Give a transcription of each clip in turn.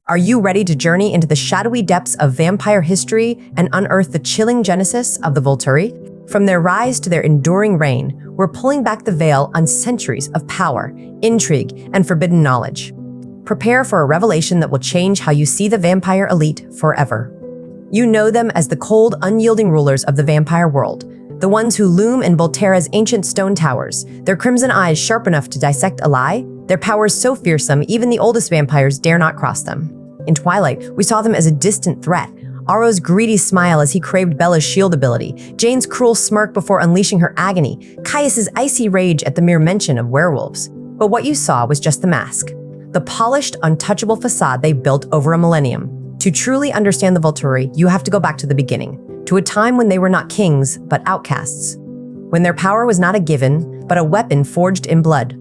Are you ready to journey into the shadowy depths of vampire history and unearth the chilling genesis of the Volturi? From their rise to their enduring reign, we're pulling back the veil on centuries of power, intrigue, and forbidden knowledge. Prepare for a revelation that will change how you see the vampire elite forever. You know them as the cold, unyielding rulers of the vampire world, the ones who loom in Volterra's ancient stone towers, their crimson eyes sharp enough to dissect a lie, their powers so fearsome even the oldest vampires dare not cross them. In Twilight, we saw them as a distant threat. Aro's greedy smile as he craved Bella's shield ability, Jane's cruel smirk before unleashing her agony, Caius's icy rage at the mere mention of werewolves. But what you saw was just the mask, the polished, untouchable facade they built over a millennium. To truly understand the Volturi, you have to go back to the beginning, to a time when they were not kings, but outcasts, when their power was not a given, but a weapon forged in blood.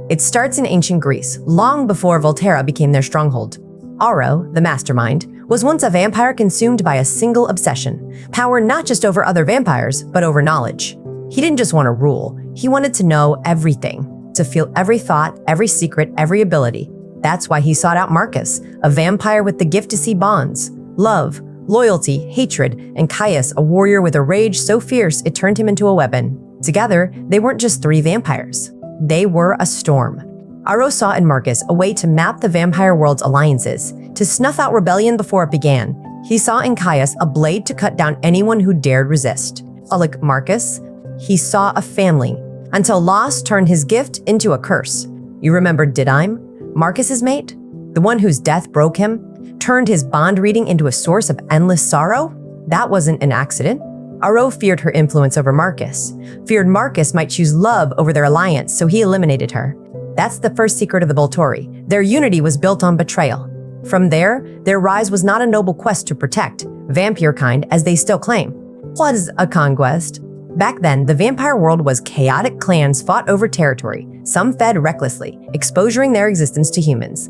It starts in ancient Greece, long before Volterra became their stronghold. Aro, the mastermind, was once a vampire consumed by a single obsession, power not just over other vampires, but over knowledge. He didn't just want to rule, he wanted to know everything, to feel every thought, every secret, every ability. That's why he sought out Marcus, a vampire with the gift to see bonds, love, loyalty, hatred, and Caius, a warrior with a rage so fierce it turned him into a weapon. Together, they weren't just three vampires. They were a storm. Aro saw in Marcus a way to map the vampire world's alliances, to snuff out rebellion before it began. He saw in Caius a blade to cut down anyone who dared resist. Like Marcus, he saw a family, until loss turned his gift into a curse. You remember Didime, Marcus's mate? The one whose death broke him, turned his bond reading into a source of endless sorrow? That wasn't an accident. Aro feared her influence over Marcus, feared Marcus might choose love over their alliance, so he eliminated her. That's the first secret of the Volturi. Their unity was built on betrayal. From there, their rise was not a noble quest to protect, vampire kind as they still claim. Was a conquest. Back then, the vampire world was chaotic clans fought over territory, some fed recklessly, exposing their existence to humans.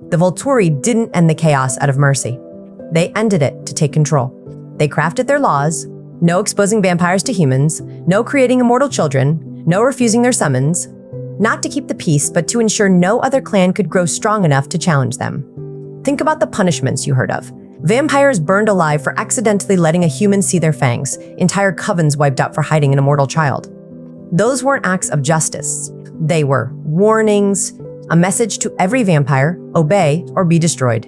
The Volturi didn't end the chaos out of mercy. They ended it to take control. They crafted their laws, no exposing vampires to humans, no creating immortal children, no refusing their summons, not to keep the peace, but to ensure no other clan could grow strong enough to challenge them. Think about the punishments you heard of. Vampires burned alive for accidentally letting a human see their fangs, entire covens wiped out for hiding an immortal child. Those weren't acts of justice. They were warnings, a message to every vampire, obey or be destroyed.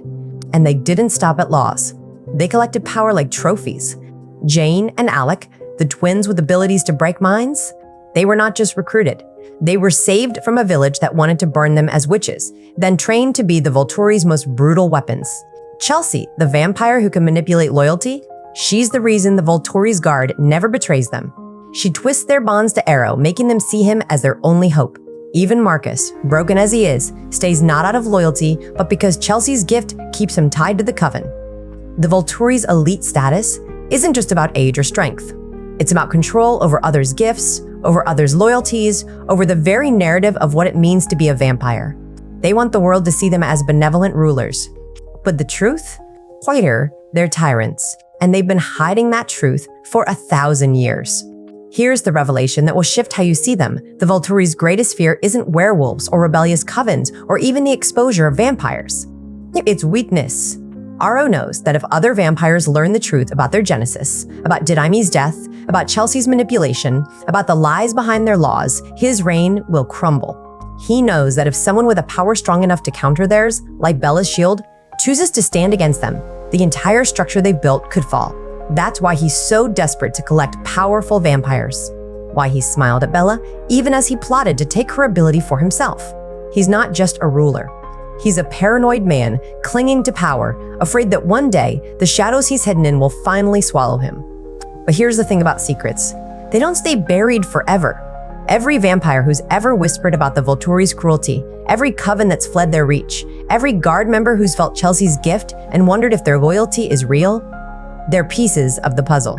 And they didn't stop at laws. They collected power like trophies. Jane and Alec, the twins with abilities to break minds, they were not just recruited. They were saved from a village that wanted to burn them as witches, then trained to be the Volturi's most brutal weapons. Chelsea, the vampire who can manipulate loyalty, she's the reason the Volturi's guard never betrays them. She twists their bonds to Aro, making them see him as their only hope. Even Marcus, broken as he is, stays not out of loyalty, but because Chelsea's gift keeps him tied to the coven. The Volturi's elite status isn't just about age or strength. It's about control over others' gifts, over others' loyalties, over the very narrative of what it means to be a vampire. They want the world to see them as benevolent rulers. But the truth? Whiter, they're tyrants, and they've been hiding that truth for 1,000 years. Here's the revelation that will shift how you see them. The Volturi's greatest fear isn't werewolves or rebellious covens or even the exposure of vampires. It's weakness. Aro knows that if other vampires learn the truth about their genesis, about Didyme's death, about Chelsea's manipulation, about the lies behind their laws, his reign will crumble. He knows that if someone with a power strong enough to counter theirs, like Bella's shield, chooses to stand against them, the entire structure they've built could fall. That's why he's so desperate to collect powerful vampires. Why he smiled at Bella, even as he plotted to take her ability for himself. He's not just a ruler. He's a paranoid man clinging to power, afraid that one day the shadows he's hidden in will finally swallow him. But here's the thing about secrets. They don't stay buried forever. Every vampire who's ever whispered about the Volturi's cruelty, every coven that's fled their reach, every guard member who's felt Chelsea's gift and wondered if their loyalty is real, they're pieces of the puzzle.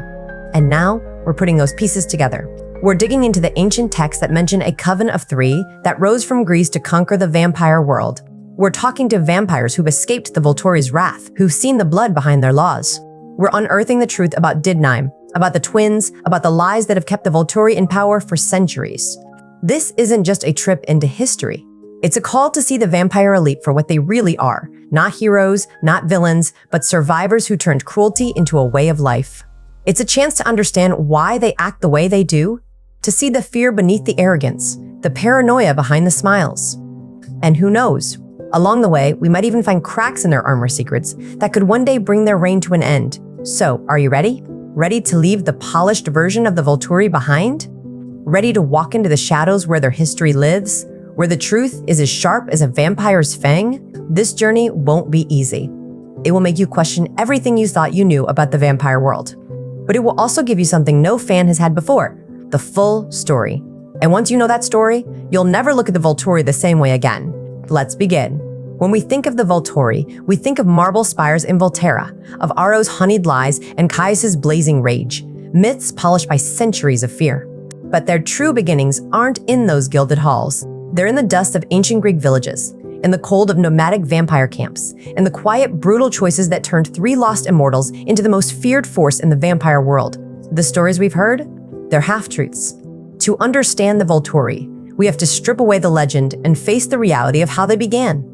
And now we're putting those pieces together. We're digging into the ancient texts that mention a coven of three that rose from Greece to conquer the vampire world. We're talking to vampires who've escaped the Volturi's wrath, who've seen the blood behind their laws. We're unearthing the truth about Didime, about the twins, about the lies that have kept the Volturi in power for centuries. This isn't just a trip into history. It's a call to see the vampire elite for what they really are, Not heroes, not villains, but survivors who turned cruelty into a way of life. It's a chance to understand why they act the way they do, to see the fear beneath the arrogance, the paranoia behind the smiles. And who knows, along the way, we might even find cracks in their armor secrets that could one day bring their reign to an end. So, are you ready? Ready to leave the polished version of the Volturi behind? Ready to walk into the shadows where their history lives? Where the truth is as sharp as a vampire's fang? This journey won't be easy. It will make you question everything you thought you knew about the vampire world. But it will also give you something no fan has had before, the full story. And once you know that story, you'll never look at the Volturi the same way again. Let's begin. When we think of the Volturi, we think of marble spires in Volterra, of Aro's honeyed lies and Caius's blazing rage, myths polished by centuries of fear. But their true beginnings aren't in those gilded halls. They're in the dust of ancient Greek villages, in the cold of nomadic vampire camps, in the quiet, brutal choices that turned 3 lost immortals into the most feared force in the vampire world. The stories we've heard? They're half-truths. To understand the Volturi, we have to strip away the legend and face the reality of how they began.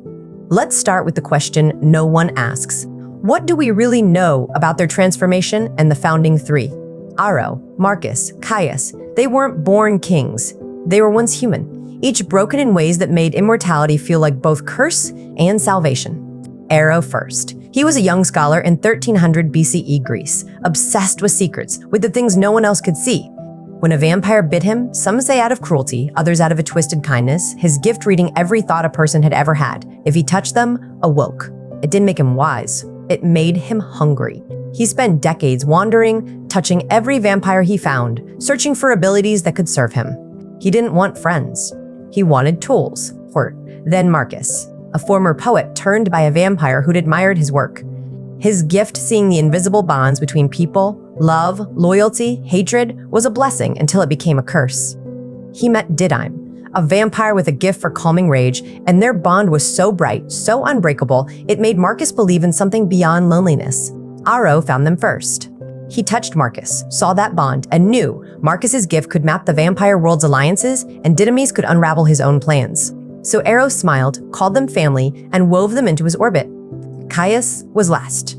Let's start with the question no one asks. What do we really know about their transformation and the founding 3? Aro, Marcus, Caius, they weren't born kings. They were once human, each broken in ways that made immortality feel like both curse and salvation. Aro first. He was a young scholar in 1300 BCE Greece, obsessed with secrets, with the things no one else could see. When a vampire bit him, some say out of cruelty, others out of a twisted kindness, his gift reading every thought a person had ever had. If he touched them, awoke. It didn't make him wise. It made him hungry. He spent decades wandering, touching every vampire he found, searching for abilities that could serve him. He didn't want friends. He wanted tools. Then Marcus, a former poet turned by a vampire who'd admired his work. His gift, seeing the invisible bonds between people, love, loyalty, hatred, was a blessing until it became a curse. He met Didyme, a vampire with a gift for calming rage, and their bond was so bright, so unbreakable, it made Marcus believe in something beyond loneliness. Aro found them first. He touched Marcus, saw that bond, and knew Marcus's gift could map the vampire world's alliances, and Didymes could unravel his own plans. So Aro smiled, called them family, and wove them into his orbit. Caius was last.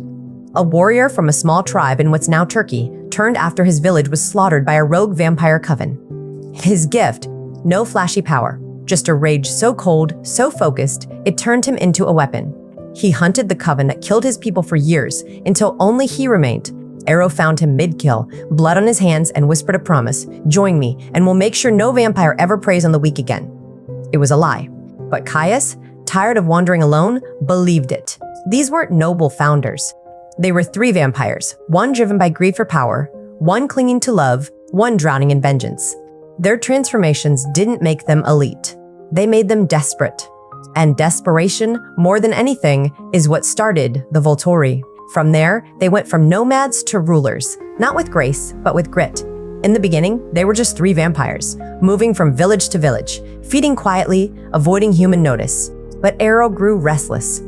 A warrior from a small tribe in what's now Turkey turned after his village was slaughtered by a rogue vampire coven. His gift, no flashy power, just a rage so cold, so focused, it turned him into a weapon. He hunted the coven that killed his people for years until only he remained. Aro found him mid-kill, blood on his hands, and whispered a promise, "Join me, and we'll make sure no vampire ever preys on the weak again." It was a lie. But Caius, tired of wandering alone, believed it. These weren't noble founders. They were 3 vampires, one driven by greed for power, one clinging to love, one drowning in vengeance. Their transformations didn't make them elite. They made them desperate. And desperation, more than anything, is what started the Volturi. From there, they went from nomads to rulers, not with grace, but with grit. In the beginning, they were just 3 vampires, moving from village to village, feeding quietly, avoiding human notice. But Aro grew restless.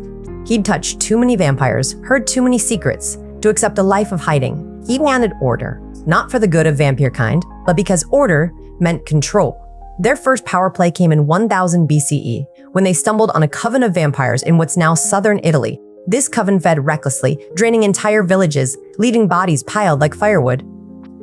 He'd touched too many vampires, heard too many secrets, to accept a life of hiding. He wanted order, not for the good of vampire kind, but because order meant control. Their first power play came in 1000 BCE, when they stumbled on a coven of vampires in what's now southern Italy. This coven fed recklessly, draining entire villages, leaving bodies piled like firewood.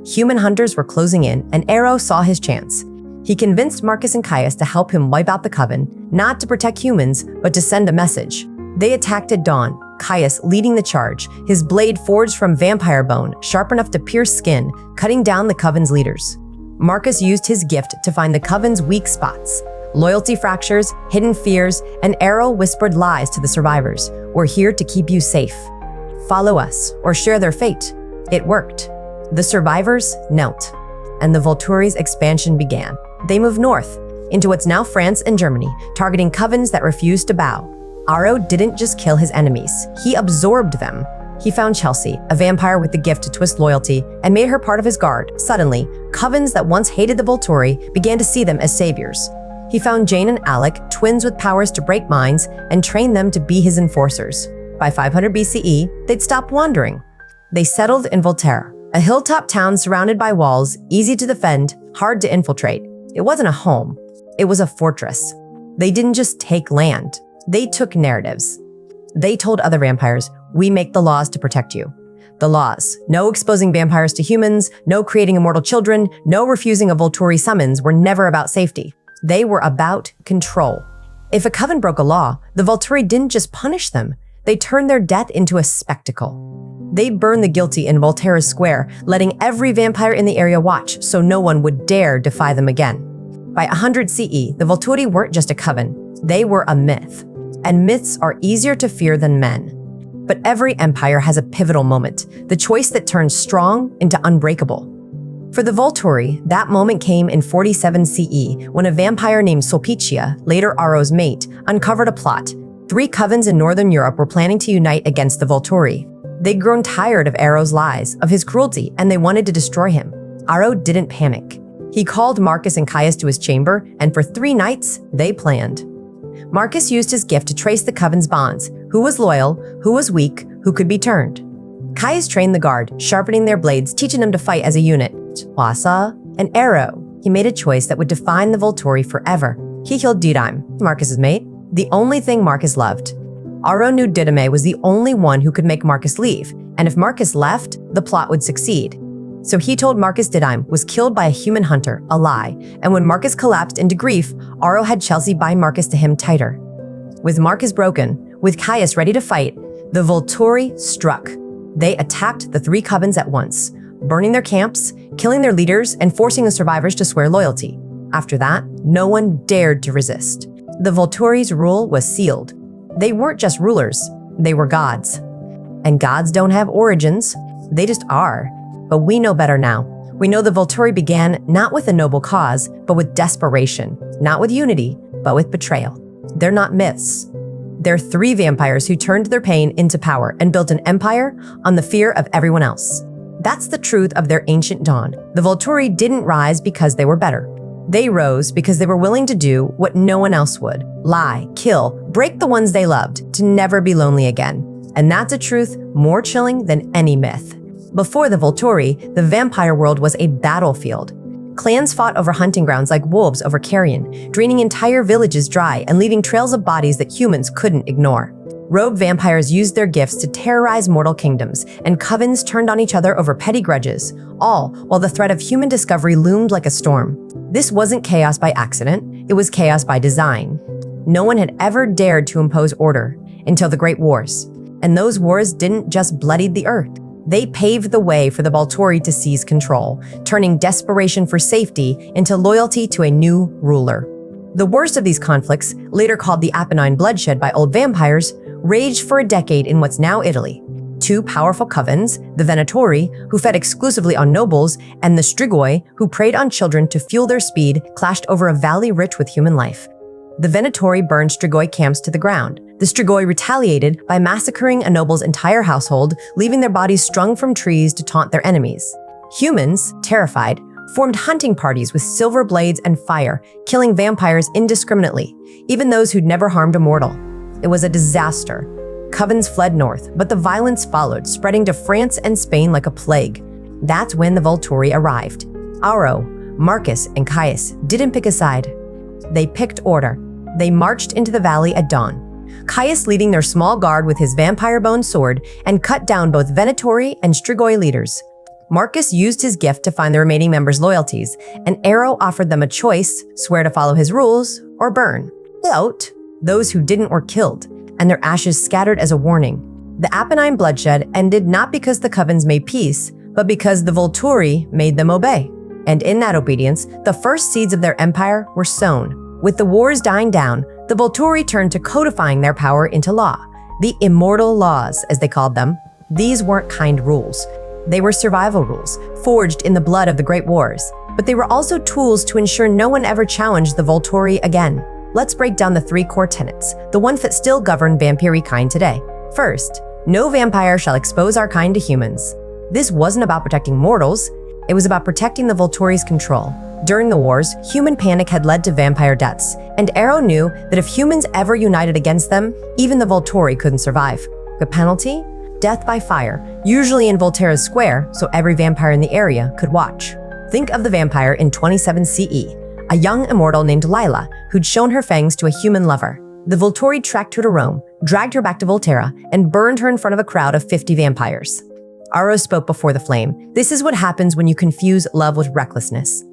Human hunters were closing in, and Aro saw his chance. He convinced Marcus and Caius to help him wipe out the coven, not to protect humans, but to send a message. They attacked at dawn, Caius leading the charge, his blade forged from vampire bone, sharp enough to pierce skin, cutting down the coven's leaders. Marcus used his gift to find the coven's weak spots, loyalty fractures, hidden fears, and Aro whispered lies to the survivors. "We're here to keep you safe. Follow us, or share their fate." It worked. The survivors knelt, and the Volturi's expansion began. They moved north, into what's now France and Germany, targeting covens that refused to bow. Aro didn't just kill his enemies, he absorbed them. He found Chelsea, a vampire with the gift to twist loyalty, and made her part of his guard. Suddenly, covens that once hated the Volturi began to see them as saviors. He found Jane and Alec, twins with powers to break minds, and trained them to be his enforcers. By 500 BCE, they'd stopped wandering. They settled in Volterra, a hilltop town surrounded by walls, easy to defend, hard to infiltrate. It wasn't a home, it was a fortress. They didn't just take land, they took narratives. They told other vampires, "We make the laws to protect you." The laws: no exposing vampires to humans, no creating immortal children, no refusing a Volturi summons were never about safety. They were about control. If a coven broke a law, the Volturi didn't just punish them, they turned their death into a spectacle. They burned the guilty in Volterra's square, letting every vampire in the area watch so no one would dare defy them again. By 100 CE, the Volturi weren't just a coven, they were a myth. And myths are easier to fear than men. But every empire has a pivotal moment, the choice that turns strong into unbreakable. For the Volturi, that moment came in 47 CE when a vampire named Sulpicia, later Aro's mate, uncovered a plot. 3 covens in northern Europe were planning to unite against the Volturi. They'd grown tired of Aro's lies, of his cruelty, and they wanted to destroy him. Aro didn't panic. He called Marcus and Caius to his chamber, and for 3 nights, they planned. Marcus used his gift to trace the coven's bonds: who was loyal, who was weak, who could be turned. Caius trained the guard, sharpening their blades, teaching them to fight as a unit. Wasa and Aro. He made a choice that would define the Volturi forever. He killed Didime, Marcus's mate, the only thing Marcus loved. Aro knew Didime was the only one who could make Marcus leave, and if Marcus left, the plot would succeed. So he told Marcus Didime was killed by a human hunter, a lie, and when Marcus collapsed into grief, Aro had Chelsea bind Marcus to him tighter. With Marcus broken, with Caius ready to fight, the Volturi struck. They attacked the 3 covens at once, burning their camps, killing their leaders, and forcing the survivors to swear loyalty. After that, no one dared to resist. The Volturi's rule was sealed. They weren't just rulers, they were gods. And gods don't have origins, they just are. But we know better now. We know the Volturi began not with a noble cause, but with desperation. Not with unity, but with betrayal. They're not myths. They're 3 vampires who turned their pain into power and built an empire on the fear of everyone else. That's the truth of their ancient dawn. The Volturi didn't rise because they were better. They rose because they were willing to do what no one else would. Lie, kill, break the ones they loved, to never be lonely again. And that's a truth more chilling than any myth. Before the Volturi, the vampire world was a battlefield. Clans fought over hunting grounds like wolves over carrion, draining entire villages dry and leaving trails of bodies that humans couldn't ignore. Rogue vampires used their gifts to terrorize mortal kingdoms, and covens turned on each other over petty grudges, all while the threat of human discovery loomed like a storm. This wasn't chaos by accident, it was chaos by design. No one had ever dared to impose order until the Great Wars. And those wars didn't just bloody the earth. They paved the way for the Volturi to seize control, turning desperation for safety into loyalty to a new ruler. The worst of these conflicts, later called the Apennine bloodshed by old vampires, raged for a decade in what's now Italy. 2 powerful covens, the Venatori, who fed exclusively on nobles, and the Strigoi, who preyed on children to fuel their speed, clashed over a valley rich with human life. The Venatori burned Strigoi camps to the ground. The Strigoi retaliated by massacring a noble's entire household, leaving their bodies strung from trees to taunt their enemies. Humans, terrified, formed hunting parties with silver blades and fire, killing vampires indiscriminately, even those who'd never harmed a mortal. It was a disaster. Covens fled north, but the violence followed, spreading to France and Spain like a plague. That's when the Volturi arrived. Aro, Marcus, and Caius didn't pick a side. They picked order. They marched into the valley at dawn. Caius leading their small guard with his vampire bone sword and cut down both Venatori and Strigoi leaders. Marcus used his gift to find the remaining members' loyalties, and Aro offered them a choice: swear to follow his rules or burn. Out, those who didn't were killed, and their ashes scattered as a warning. The Apennine bloodshed ended not because the covens made peace, but because the Volturi made them obey. And in that obedience, the first seeds of their empire were sown. With the wars dying down, the Volturi turned to codifying their power into law. The immortal laws, as they called them. These weren't kind rules. They were survival rules, forged in the blood of the Great Wars. But they were also tools to ensure no one ever challenged the Volturi again. Let's break down the 3 core tenets, the ones that still govern vampire kind today. First, no vampire shall expose our kind to humans. This wasn't about protecting mortals, it was about protecting the Volturi's control. During the wars, human panic had led to vampire deaths, and Aro knew that if humans ever united against them, even the Volturi couldn't survive. The penalty? Death by fire, usually in Volterra's square, so every vampire in the area could watch. Think of the vampire in 27 CE, a young immortal named Lila who'd shown her fangs to a human lover. The Volturi tracked her to Rome, dragged her back to Volterra, and burned her in front of a crowd of 50 vampires. Aro spoke before the flame. This is what happens when you confuse love with recklessness.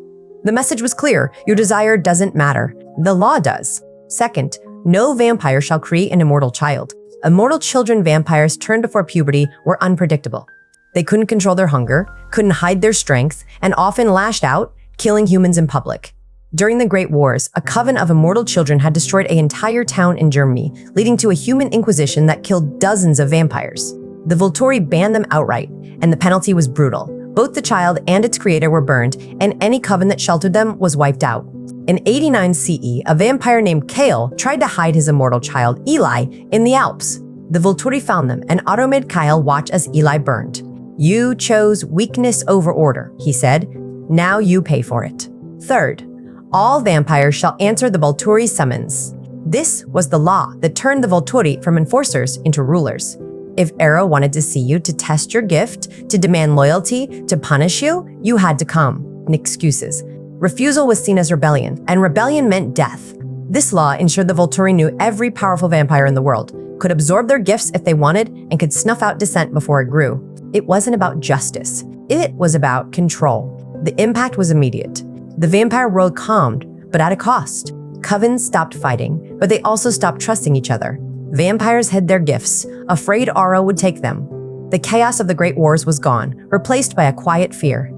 The message was clear. Your desire doesn't matter. The law does. Second, no vampire shall create an immortal child. Immortal children vampires turned before puberty were unpredictable. They couldn't control their hunger, couldn't hide their strength, and often lashed out, killing humans in public. During the Great Wars, a coven of immortal children had destroyed an entire town in Germany, leading to a human inquisition that killed dozens of vampires. The Volturi banned them outright, and the penalty was brutal. Both the child and its creator were burned, and any coven that sheltered them was wiped out. In 89 CE, a vampire named Kyle tried to hide his immortal child, Eli, in the Alps. The Volturi found them, and Otto made Kyle watch as Eli burned. "You chose weakness over order," he said. "Now you pay for it." Third, all vampires shall answer the Volturi's summons. This was the law that turned the Volturi from enforcers into rulers. If Aro wanted to see you, to test your gift, to demand loyalty, to punish you, you had to come. No excuses. Refusal was seen as rebellion, and rebellion meant death. This law ensured the Volturi knew every powerful vampire in the world, could absorb their gifts if they wanted, and could snuff out dissent before it grew. It wasn't about justice. It was about control. The impact was immediate. The vampire world calmed, but at a cost. Covens stopped fighting, but they also stopped trusting each other. Vampires hid their gifts, afraid Aro would take them. The chaos of the Great Wars was gone, replaced by a quiet fear.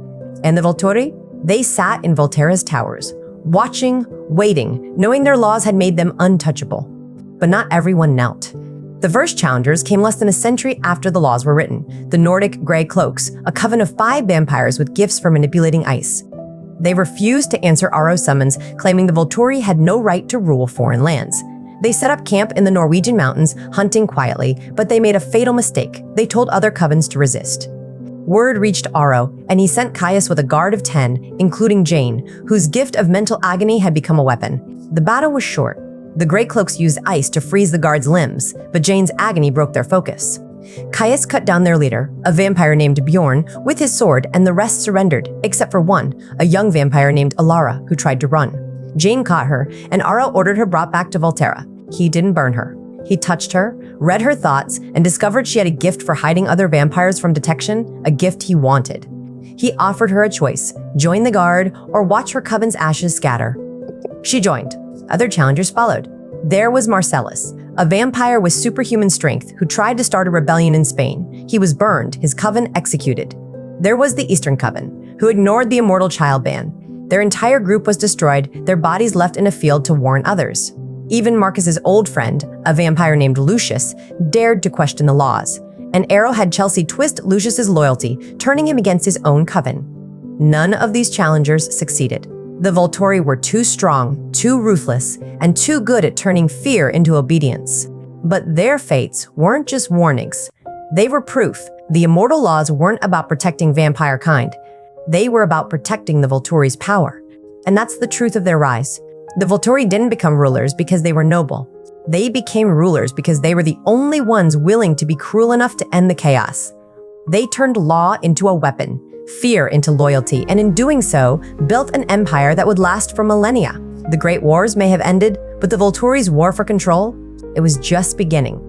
And the Volturi? They sat in Volterra's towers, watching, waiting, knowing their laws had made them untouchable. But not everyone knelt. The first challengers came less than a century after the laws were written, the Nordic Grey Cloaks, a coven of 5 vampires with gifts for manipulating ice. They refused to answer Aro's summons, claiming the Volturi had no right to rule foreign lands. They set up camp in the Norwegian mountains, hunting quietly, but they made a fatal mistake. They told other covens to resist. Word reached Aro, and he sent Caius with a guard of 10, including Jane, whose gift of mental agony had become a weapon. The battle was short. The Grey Cloaks used ice to freeze the guards' limbs, but Jane's agony broke their focus. Caius cut down their leader, a vampire named Bjorn, with his sword, and the rest surrendered, except for one, a young vampire named Alara, who tried to run. Jane caught her, and Aro ordered her brought back to Volterra. He didn't burn her. He touched her, read her thoughts, and discovered she had a gift for hiding other vampires from detection, a gift he wanted. He offered her a choice: join the guard or watch her coven's ashes scatter. She joined. Other challengers followed. There was Marcellus, a vampire with superhuman strength who tried to start a rebellion in Spain. He was burned, his coven executed. There was the Eastern Coven, who ignored the immortal child ban. Their entire group was destroyed, their bodies left in a field to warn others. Even Marcus's old friend, a vampire named Lucius, dared to question the laws. And Aro had Chelsea twist Lucius's loyalty, turning him against his own coven. None of these challengers succeeded. The Volturi were too strong, too ruthless, and too good at turning fear into obedience. But their fates weren't just warnings. They were proof. The immortal laws weren't about protecting vampire kind. They were about protecting the Volturi's power. And that's the truth of their rise. The Volturi didn't become rulers because they were noble. They became rulers because they were the only ones willing to be cruel enough to end the chaos. They turned law into a weapon, fear into loyalty, and in doing so, built an empire that would last for millennia. The Great Wars may have ended, but the Volturi's war for control, it was just beginning.